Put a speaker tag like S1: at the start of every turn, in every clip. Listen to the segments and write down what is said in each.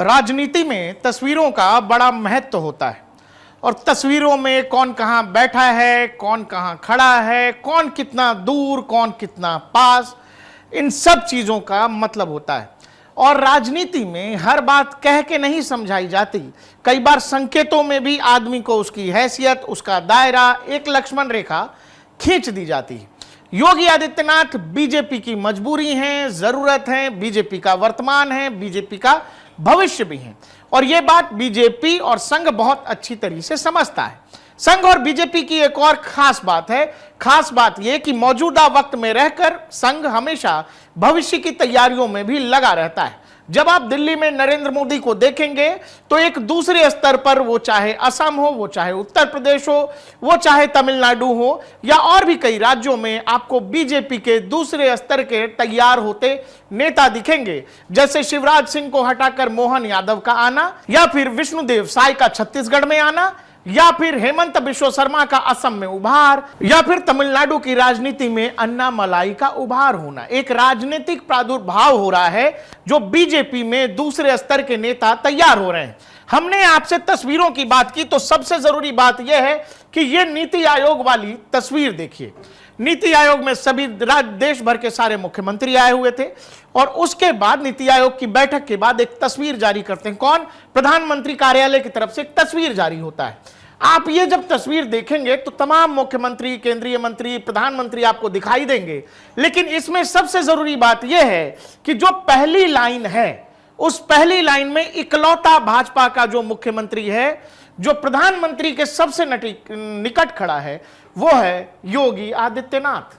S1: राजनीति में तस्वीरों का बड़ा महत्व होता है और तस्वीरों में कौन कहां बैठा है, कौन कहां खड़ा है, कौन कितना दूर, कौन कितना पास, इन सब चीजों का मतलब होता है। और राजनीति में हर बात कह के नहीं समझाई जाती, कई बार संकेतों में भी आदमी को उसकी हैसियत, उसका दायरा, एक लक्ष्मण रेखा खींच दी जाती है। योगी आदित्यनाथ बीजेपी की मजबूरी है, जरूरत है, बीजेपी का वर्तमान है, बीजेपी का भविष्य भी है। और यह बात बीजेपी और संघ बहुत अच्छी तरीके से समझता है। संघ और बीजेपी की एक और खास बात है, खास बात यह कि मौजूदा वक्त में रहकर संघ हमेशा भविष्य की तैयारियों में भी लगा रहता है। जब आप दिल्ली में नरेंद्र मोदी को देखेंगे तो एक दूसरे स्तर पर, वो चाहे असम हो, वो चाहे उत्तर प्रदेश हो, वो चाहे तमिलनाडु हो या और भी कई राज्यों में, आपको बीजेपी के दूसरे स्तर के तैयार होते नेता दिखेंगे। जैसे शिवराज सिंह को हटाकर मोहन यादव का आना, या फिर विष्णुदेव साय का छत्तीसगढ़ में आना, या फिर हेमंत बिश्व शर्मा का असम में उभार, या फिर तमिलनाडु की राजनीति में अन्ना मलाई का उभार होना। एक राजनीतिक प्रादुर्भाव हो रहा है जो बीजेपी में दूसरे स्तर के नेता तैयार हो रहे हैं। हमने आपसे तस्वीरों की बात की, तो सबसे जरूरी बात यह है कि यह नीति आयोग वाली तस्वीर देखिए। नीति आयोग में सभी देश भर के सारे मुख्यमंत्री आए हुए थे और उसके बाद नीति आयोग की बैठक के बाद एक तस्वीर जारी करते हैं। कौन? प्रधानमंत्री कार्यालय की तरफ से एक तस्वीर जारी होता है। आप ये जब तस्वीर देखेंगे तो तमाम मुख्यमंत्री, केंद्रीय मंत्री, प्रधानमंत्री आपको दिखाई देंगे, लेकिन इसमें सबसे जरूरी बात यह है कि जो पहली लाइन है, उस पहली लाइन में इकलौता भाजपा का जो मुख्यमंत्री है, जो प्रधानमंत्री के सबसे निकट खड़ा है, वो है योगी आदित्यनाथ।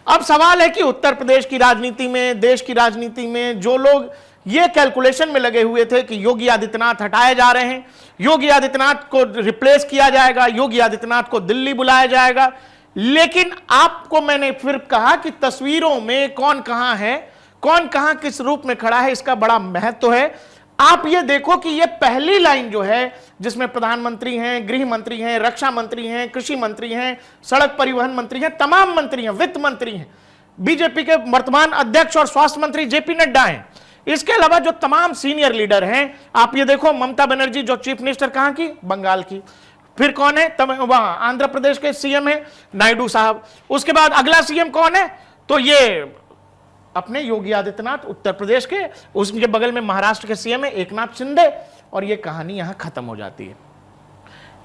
S1: अब सवाल है कि उत्तर प्रदेश की राजनीति में, देश की राजनीति में जो लोग ये कैलकुलेशन में लगे हुए थे कि योगी आदित्यनाथ हटाए जा रहे हैं, योगी आदित्यनाथ को रिप्लेस किया जाएगा, योगी आदित्यनाथ को दिल्ली बुलाया जाएगा, लेकिन आपको मैंने फिर कहा कि तस्वीरों में कौन कहां है, कौन कहां किस रूप में खड़ा है, इसका बड़ा महत्व है। आप ये देखो कि ये पहली लाइन जो है, जिसमें प्रधानमंत्री हैं, गृह मंत्री हैं, रक्षा मंत्री हैं, कृषि मंत्री हैं, सड़क परिवहन मंत्री हैं, तमाम मंत्री हैं, वित्त मंत्री हैं, बीजेपी के वर्तमान अध्यक्ष और स्वास्थ्य मंत्री जेपी नड्डा हैं। इसके अलावा जो तमाम सीनियर लीडर हैं, आप ये देखो, ममता बनर्जी जो चीफ मिनिस्टर कहां की? बंगाल की। फिर कौन है? वहां आंध्र प्रदेश के सीएम है नायडू साहब। उसके बाद अगला सीएम कौन है? तो ये अपने योगी आदित्यनाथ उत्तर प्रदेश के, उसके बगल में महाराष्ट्र के सीएम है एकनाथ शिंदे, और ये कहानी यहां खत्म हो जाती है।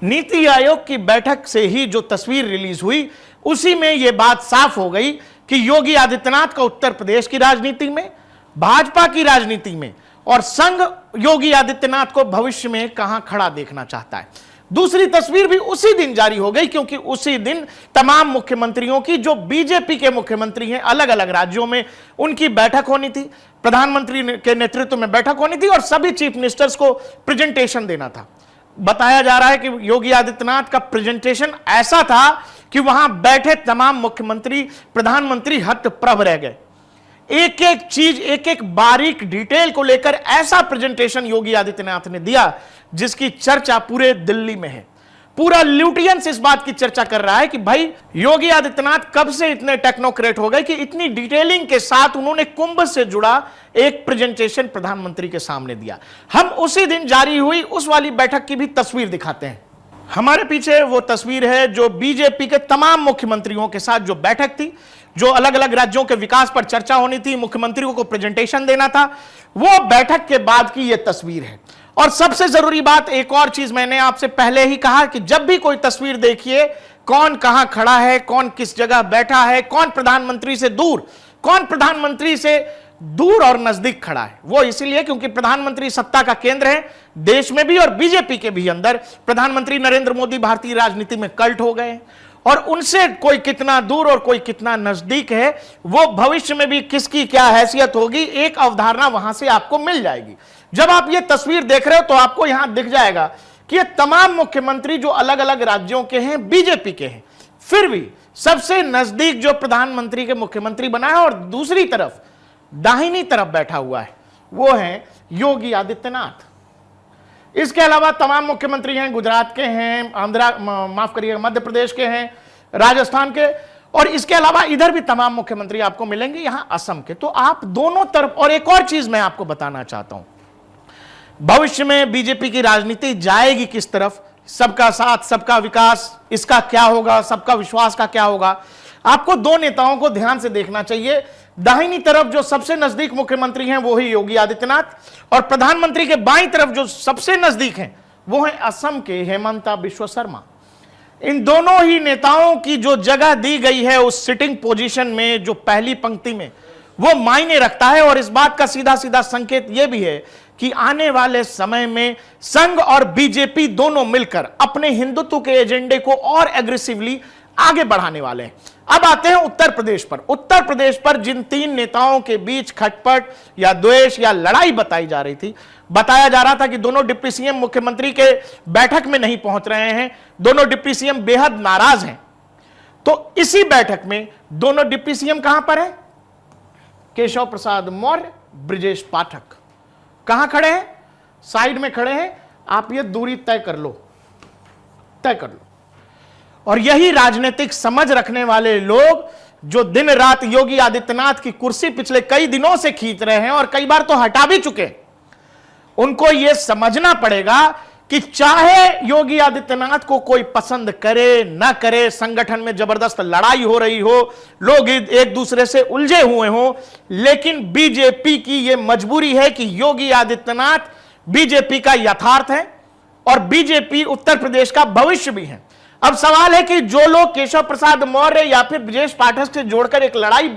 S1: नीति आयोग की बैठक से ही जो तस्वीर रिलीज हुई, उसी में यह बात साफ हो गई कि योगी आदित्यनाथ का उत्तर प्रदेश की राजनीति में, भाजपा की राजनीति में, और संघ योगी आदित्यनाथ को भविष्य में कहां खड़ा देखना चाहता है। दूसरी तस्वीर भी उसी दिन जारी हो गई, क्योंकि उसी दिन तमाम मुख्यमंत्रियों की, जो बीजेपी के मुख्यमंत्री हैं अलग अलग राज्यों में, उनकी बैठक होनी थी, प्रधानमंत्री के नेतृत्व में बैठक होनी थी और सभी चीफ मिनिस्टर्स को प्रेजेंटेशन देना था। बताया जा रहा है कि योगी आदित्यनाथ का प्रेजेंटेशन ऐसा था कि वहां बैठे तमाम मुख्यमंत्री, प्रधानमंत्री हतप्रभ रह गए। एक एक चीज, एक एक बारीक डिटेल को लेकर ऐसा प्रेजेंटेशन योगी आदित्यनाथ ने दिया जिसकी चर्चा पूरे दिल्ली में है। पूरा ल्यूटियंस इस बात की चर्चा कर रहा है कि भाई योगी आदित्यनाथ कब से इतने टेक्नोक्रेट हो गए कि इतनी डिटेलिंग के साथ उन्होंने कुंभ से जुड़ा एक प्रेजेंटेशन प्रधानमंत्री के सामने दिया। हम उसी दिन जारी हुई उस वाली बैठक की भी तस्वीर दिखाते हैं। हमारे पीछे वो तस्वीर है जो बीजेपी के तमाम मुख्यमंत्रियों के साथ जो बैठक थी, जो अलग अलग राज्यों के विकास पर चर्चा होनी थी, मुख्यमंत्रियों को प्रेजेंटेशन देना था, वो बैठक के बाद की ये तस्वीर है। और सबसे जरूरी बात, एक और चीज मैंने आपसे पहले ही कहा कि जब भी कोई तस्वीर देखिए, कौन कहां खड़ा है, कौन किस जगह बैठा है, कौन प्रधानमंत्री से दूर, कौन प्रधानमंत्री से दूर और नजदीक खड़ा है। वो इसलिए क्योंकि प्रधानमंत्री सत्ता का केंद्र है, देश में भी और बीजेपी के भी अंदर। प्रधानमंत्री नरेंद्र मोदी भारतीय राजनीति में कल्ट हो गए, और उनसे कोई कितना दूर और कोई कितना नजदीक है, वो भविष्य में भी किसकी क्या हैसियत होगी, एक अवधारणा वहां से आपको मिल जाएगी। जब आप ये तस्वीर देख रहे हो तो आपको यहां दिख जाएगा कि ये तमाम मुख्यमंत्री जो अलग अलग राज्यों के हैं, बीजेपी के हैं, फिर भी सबसे नजदीक जो प्रधानमंत्री के मुख्यमंत्री बना है और दूसरी तरफ दाहिनी तरफ बैठा हुआ है, वो है योगी आदित्यनाथ। इसके अलावा तमाम मुख्यमंत्री हैं, गुजरात के हैं, माफ करिएगा मध्य प्रदेश के हैं, राजस्थान के, और इसके अलावा इधर भी तमाम मुख्यमंत्री आपको मिलेंगे, यहां असम के। तो आप दोनों तरफ, और एक और चीज मैं आपको बताना चाहता हूं भविष्य में बीजेपी की राजनीति जाएगी किस तरफ, सबका साथ सबका विकास, इसका क्या होगा, सबका विश्वास का क्या होगा। आपको दो नेताओं को ध्यान से देखना चाहिए। दाहिनी तरफ जो सबसे नजदीक मुख्यमंत्री हैं वो ही योगी आदित्यनाथ, और प्रधानमंत्री के बाईं तरफ जो सबसे नजदीक हैं वो है असम के हेमंता बिश्व शर्मा। इन दोनों ही नेताओं की जो जगह दी गई है उस सिटिंग पोजीशन में, जो पहली पंक्ति में, वो मायने रखता है। और इस बात का सीधा सीधा संकेत यह भी है कि आने वाले समय में संघ और बीजेपी दोनों मिलकर अपने हिंदुत्व के एजेंडे को और एग्रेसिवली आगे बढ़ाने वाले हैं। अब आते हैं उत्तर प्रदेश पर। उत्तर प्रदेश पर जिन तीन नेताओं के बीच खटपट या द्वेष या लड़ाई बताई जा रही थी, बताया जा रहा था कि दोनों डिप्टी सीएम मुख्यमंत्री के बैठक में नहीं पहुंच रहे हैं, दोनों डिप्टी सीएम बेहद नाराज हैं। तो इसी बैठक में दोनों डिप्टी सीएम कहां पर हैं? केशव प्रसाद मौर्य, ब्रिजेश पाठक कहां खड़े हैं? साइड में खड़े हैं। आप ये दूरी तय कर लो। और यही राजनीतिक समझ रखने वाले लोग जो दिन रात योगी आदित्यनाथ की कुर्सी पिछले कई दिनों से खींच रहे हैं और कई बार तो हटा भी चुके, उनको यह समझना पड़ेगा कि चाहे योगी आदित्यनाथ को कोई पसंद करे ना करे, संगठन में जबरदस्त लड़ाई हो रही हो, लोग एक दूसरे से उलझे हुए हो, लेकिन बीजेपी की यह मजबूरी है कि योगी आदित्यनाथ बीजेपी का यथार्थ है और बीजेपी उत्तर प्रदेश का भविष्य भी है। अब सवाल है कि जो लोग केशव प्रसाद मौर्य या फिर ब्रिजेश पाठक से जोड़कर एक लड़ाई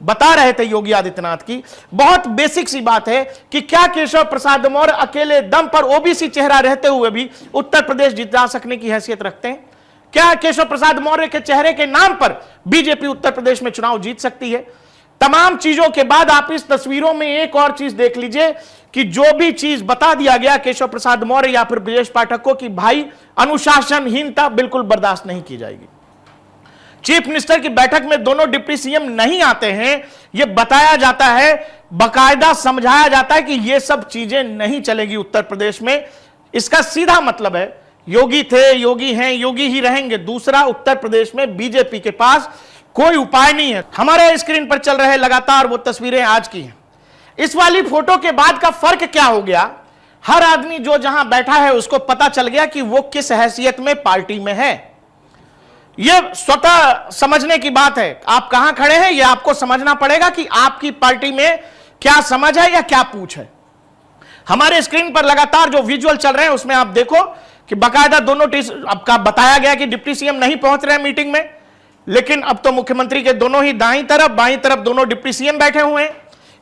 S1: बता रहे थे योगी आदित्यनाथ की, बहुत बेसिक सी बात है कि क्या केशव प्रसाद मौर्य अकेले दम पर ओबीसी चेहरा रहते हुए भी उत्तर प्रदेश जिता सकने की हैसियत रखते हैं? क्या केशव प्रसाद मौर्य के चेहरे के नाम पर बीजेपी उत्तर प्रदेश में चुनाव जीत सकती है? तमाम चीजों के बाद आप इस तस्वीरों में एक और चीज देख लीजिए कि जो भी चीज बता दिया गया केशव प्रसाद मौर्य या फिर ब्रिजेश पाठक को कि भाई अनुशासनहीनता बिल्कुल बर्दाश्त नहीं की जाएगी। चीफ मिनिस्टर की बैठक में दोनों डिप्टी सीएम नहीं आते हैं, यह बताया जाता है, बाकायदा समझाया जाता है कि यह सब चीजें नहीं चलेगी उत्तर प्रदेश में। इसका सीधा मतलब है योगी थे, योगी हैं, योगी ही रहेंगे। दूसरा, उत्तर प्रदेश में बीजेपी के पास कोई उपाय नहीं है। हमारे स्क्रीन पर चल रहे लगातार वो तस्वीरें आज की हैं। इस वाली फोटो के बाद का फर्क क्या हो गया? हर आदमी जो जहां बैठा है उसको पता चल गया कि वो किस हैसियत में पार्टी में है। यह स्वतः समझने की बात है। आप कहां खड़े हैं यह आपको समझना पड़ेगा कि आपकी पार्टी में क्या समझ है या क्या पूछ है। हमारे स्क्रीन पर लगातार जो विजुअल चल रहे हैं उसमें आप देखो कि बाकायदा दोनों आपका बताया गया कि डिप्टी सीएम नहीं पहुंच रहे हैं मीटिंग में, लेकिन अब तो मुख्यमंत्री के दोनों ही दाईं तरफ बाईं तरफ दोनों डिप्टी सीएम बैठे हुए हैं,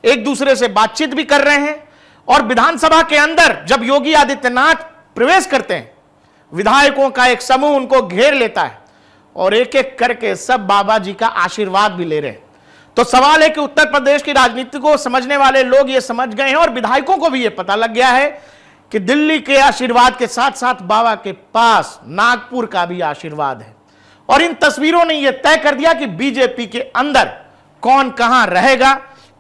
S1: एक दूसरे से बातचीत भी कर रहे हैं। और विधानसभा के अंदर जब योगी आदित्यनाथ प्रवेश करते हैं, विधायकों का एक समूह उनको घेर लेता है और एक एक करके सब बाबा जी का आशीर्वाद भी ले रहे हैं। तो सवाल है कि उत्तर प्रदेश की राजनीति को समझने वाले लोग ये समझ गए हैं और विधायकों को भी ये पता लग गया है कि दिल्ली के आशीर्वाद के साथ साथ बाबा के पास नागपुर का भी आशीर्वाद है। और इन तस्वीरों ने यह तय कर दिया कि बीजेपी के अंदर कौन कहां रहेगा,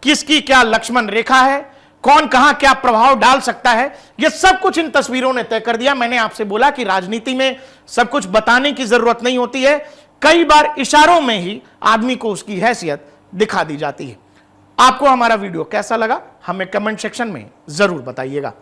S1: किसकी क्या लक्ष्मण रेखा है, कौन कहां क्या प्रभाव डाल सकता है, यह सब कुछ इन तस्वीरों ने तय कर दिया। मैंने आपसे बोला कि राजनीति में सब कुछ बताने की जरूरत नहीं होती है, कई बार इशारों में ही आदमी को उसकी हैसियत दिखा दी जाती है। आपको हमारा वीडियो कैसा लगा हमें कमेंट सेक्शन में जरूर बताइएगा।